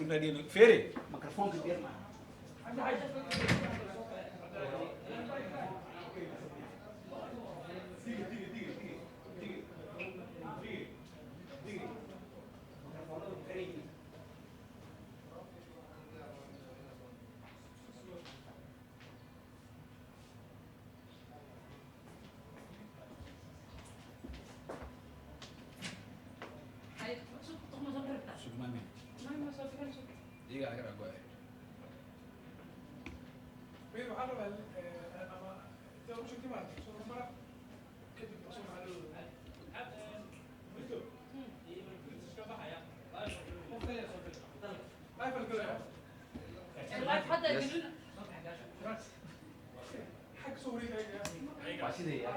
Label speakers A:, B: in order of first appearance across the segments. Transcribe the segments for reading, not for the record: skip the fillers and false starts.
A: سمبرادين فيري ميكروفون كبير معنا Diga, agarra agora.
B: Pero waxaa rabaa ama inta u sheegtay maaragtay soo mara kadib soo macaloodo حق صوري هيك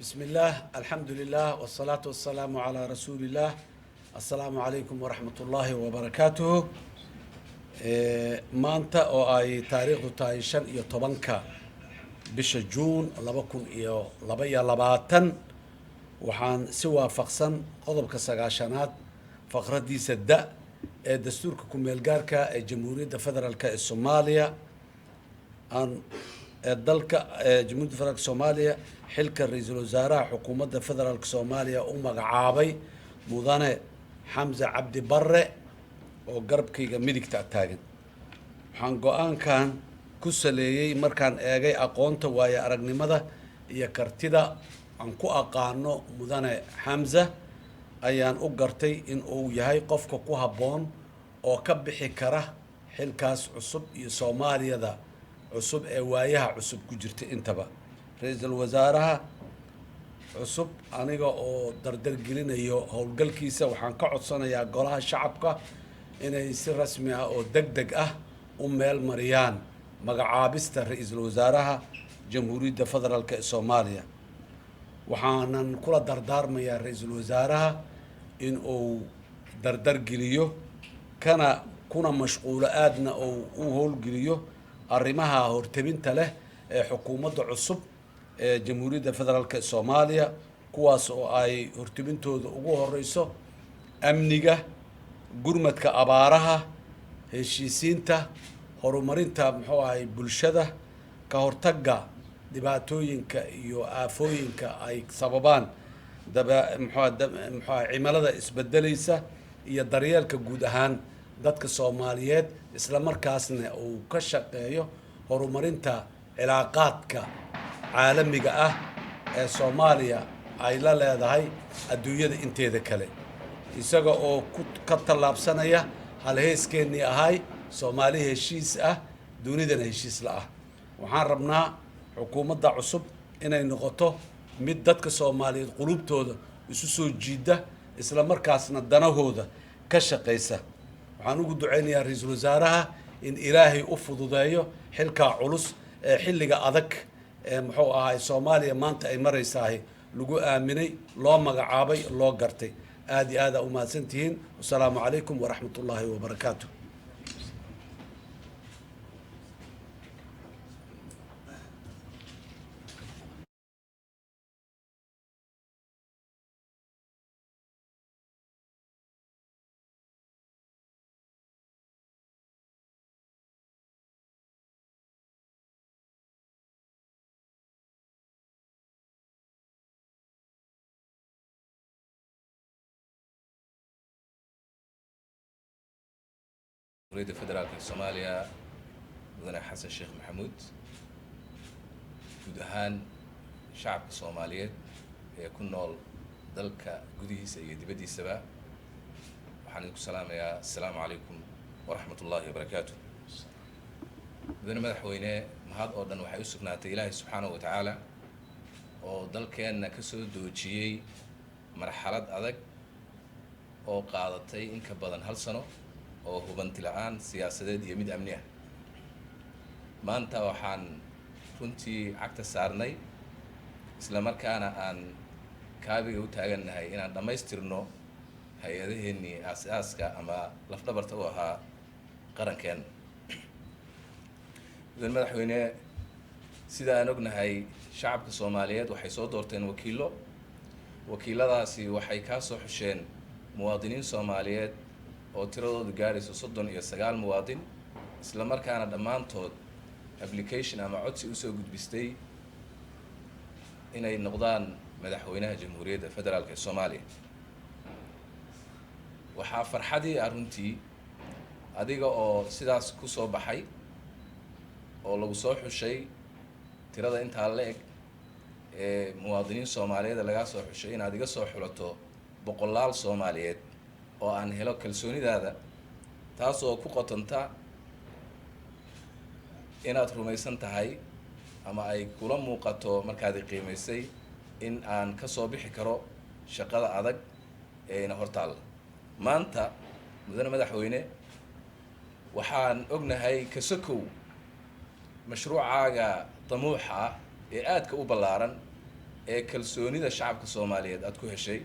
C: بسم الله الحمد لله والصلاة والسلام على رسول الله السلام عليكم ورحمة الله وبركاته maanta oo ay taariikhdu tahay 15 bisha Juun 2022 waxaan si waafaqsan qodobka 9aad faqradiisa da ee dastuurka ku meel gaarka ee Jamhuuriyadda Federaalka ee Soomaaliya aan dalka Jamhuuriyadda Federaalka Soomaaliya xilka ra'iisul wasaaraha xukuumadda Federaalka Soomaaliya u magacaabay mudane Xamza Cabdi Barre oo garabkayga midigta taagan waxaan go'aankan ku saleeyay markaan eegay aqoonta waayo aragnimada iyo kartida aan ku aqaano mudane Xamza ayaan u gartay in uu yahay qofka ku habboon oo ka bixi kara xilkaas cusub iyo Soomaaliyada cusub ee waayaha cusub ku jirta intaba ra'iisul wasaaraha cusub aniga oo dardar gelinayo howlgalkiisa waxaan ka codsanayaa golaha shacabka inay si rasmi ah oo degdeg ah u meel mariyaan magacaabista ra'iisul wasaaraha Jamhuuriyadda Federaalka ee Soomaaliya waxaanan kula dardaarmayaa ra'iisul wasaaraha in uu dardar geliyo kuna mashquulo aadna oo u howlgeliyo arrimaha hortabinta leh ee xukuumadda cusub ee Jamhuuriyadda Federaalka ee Soomaaliya kuwaas oo ay hortabintooda ugu horeyso amniga gurmadka abaaraha heshiisiinta horumarinta bulshada ka hortagga dhibaatooyinka iyo aafooyinka ay sababaan cimilada isbedelaysa iyo daryeelka guud ahaan dadka Soomaaliyeed isla markaasna uu ka shaqeeyo horumarinta cilaaqaadka caalamiga ah ee Soomaaliya ay la leedahay adduunyada inteeda kale isaga oo ka tallaabsanaya halheeskeenii ahay Soomaali heshiis ah dunidana heshiis la ah waxaan rabnaa xukuumadda cusub inay noqoto mid dadka Soomaaliyeed qulubtooda isu soo jiida isla markaasna danahooda ka shaqeysa waxaan ugu duceynayaa ra'iisul wasaaraha in Ilaahay u fududeeyo xilka culus ee xilliga adag ee Soomaaliya maanta ay maraysahay lagu aaminay loo magacaabay loo gartay aad iyo aad u mahadsantihiin wassalaamu calaykum waraxmatullaahi wabarakaatuh
D: جمهورية فدرالك الصوماليا مدن حسن الشيخ محمود guud ahaan shacabka Soomaaliyeed ee ku nool dalka gudihiisa iyo dibadiisaba waxaan idinku salaamayaa assalaamu calaykum waraxmatullaahi wabarakaatuh mudane madaxweyne mahad oo dhan waxay u sugnaatay Ilaahay subxaanahu wa tacaala oo dalkeenna ka soo doojiyey marxalad adag oo qaadatay in ka badan 1 sano oo hubanti la'aan siyaasadeed iyo mid amni ah maanta waxaan runtii cagta saarnay isla markaana aan kaabiga u taagannahay inaan dhammaystirno hay-adaheennii aasaaska ama lafdhabarta u ahaa qarankeenna mudane madaxweyne sida aan ognahay shacabka Soomaaliyeed waxay soo doorteen wakiiladaasi waxay ka soo xusheen muwaadiniin Soomaaliyeed oo tiradoodu gaarayso 39 muwaadin isla markaana dhammaantood application ama codsi u soo gudbistay inay noqdaan madaxweynaha Jamhuuriyadda Federaalka ee Soomaaliya waxaa farxadii runtii adiga oo sidaas ku soo baxay oo lagu soo xushay tirada intaa la eg ee muwaadiniin Soomaaliyeed laga soo xushay inaad iga soo xulato boqolaal Soomaaliyeed oo aan helo kalsoonidaada taas oo ku qotanta inaad rumaysan tahay ama ay kula muuqato markaad qiimaysay in aan ka soo bixi karo shaqada adag ee ina hortaal maanta mudane madaxweyne waxaan ognahay ka sokow mashruucaaga طموحة ee aadka u ballaaran ee kalsoonida shacabka soomaaliyeed aad ku heshay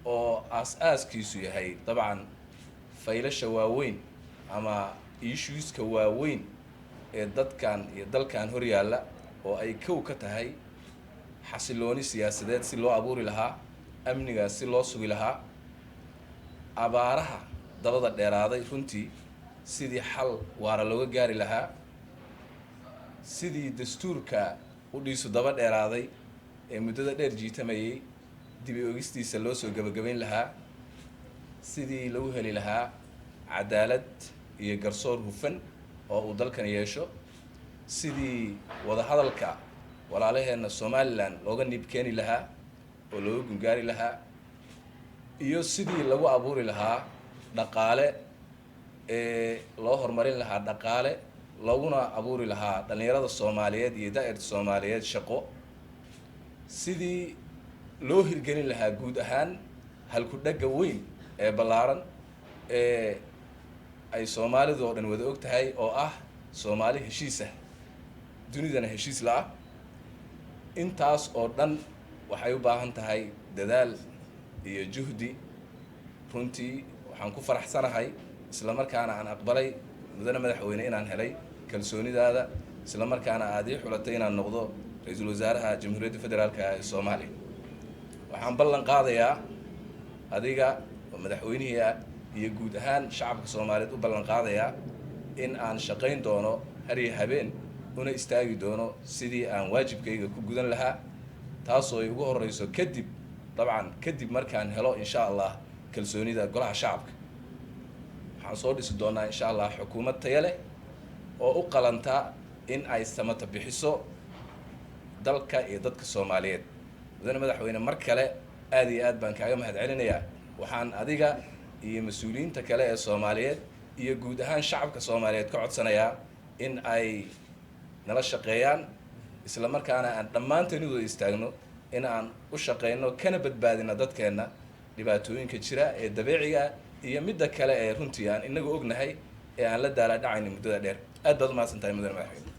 D: oo aas-aaskiisu yahay dabcan faylasha waaweyn ama issueska waaweyn ee dadkan iyo dalkan hor yaalla oo ay kow ka tahay xasilooni siyaasadeed si loo abuuri lahaa amnigaas si loo sugi lahaa abaaraha dabada dheeraaday runtii sidii xal waara looga gaari lahaa sidii dastuurka u dhiisu daba dheeraaday ee muddada dheer jiitamayay dib i ogistiisa loo soo gebagabayn lahaa sidii lagu heli lahaa cadaalad iyo garsoor hufan oo uu dalkan yeesho sidii wadahadalka walaalaheenna somalilan looga niib keeni lahaa oo looga gungaari lahaa iyo sidii lagu abuuri lahaa dhaqaale ee loo horumarin lahaa dhaqaale looguna abuuri lahaa dhallinyarada soomaaliyeed iyo daa'irta soomaaliyeed shaqo sidii loo hirgelin lahaa guud ahaan halku-dhagga weyn ee ballaaran ee ay soomaalidu oo dhan wada og tahay oo ah soomaali heshiisah dunidana heshiis la-ah intaas oo dhan waxay u baahan tahay dadaal iyo juhdi runtii waxaan ku faraxsanahay isla markaana aan aqbalay mudane madaxweyne inaan helay kalsoonidaada isla markaana aad ii xulatay inaan noqdo ra-iisul wasaaraha jamhuuriyadda federaalka ee soomaaliya waxaan ballan qaadayaa adiga oo madaxweynihii ah iyo guud ahaan shacabka soomaaliyeed u ballan qaadayaa in aan shaqayn doono har iyo habeen una istaagi doono sidii aan waajibkayga ku gudan lahaa taasoo ay ugu horeyso kadib markaan helo insha allah kalsoonida golaha shacabka waxaan soo dhisi doonaa insha allah xukuumad taya leh oo u qalanta in ay samata bixiso dalka iyo dadka soomaaliyeed mudane madaxweyne mar kale aad iyo aad baan kaaga mahad celinayaa waxaan adiga iyo mas-uuliyiinta kale ee soomaaliyeed iyo guud ahaan shacabka soomaaliyeed ka codsanayaa in ay nala shaqeeyaan isla markaana aan dhammaanteenidu istaagno in aan u shaqeyno kana badbaadino dadkeenna dhibaatooyinka jira ee dabeeciga iyo midda kale ee runtii aan inagu ognahay ee aan la daala dhacayno muddada dheer aad baad umahadsan tahay mudane madaxweyne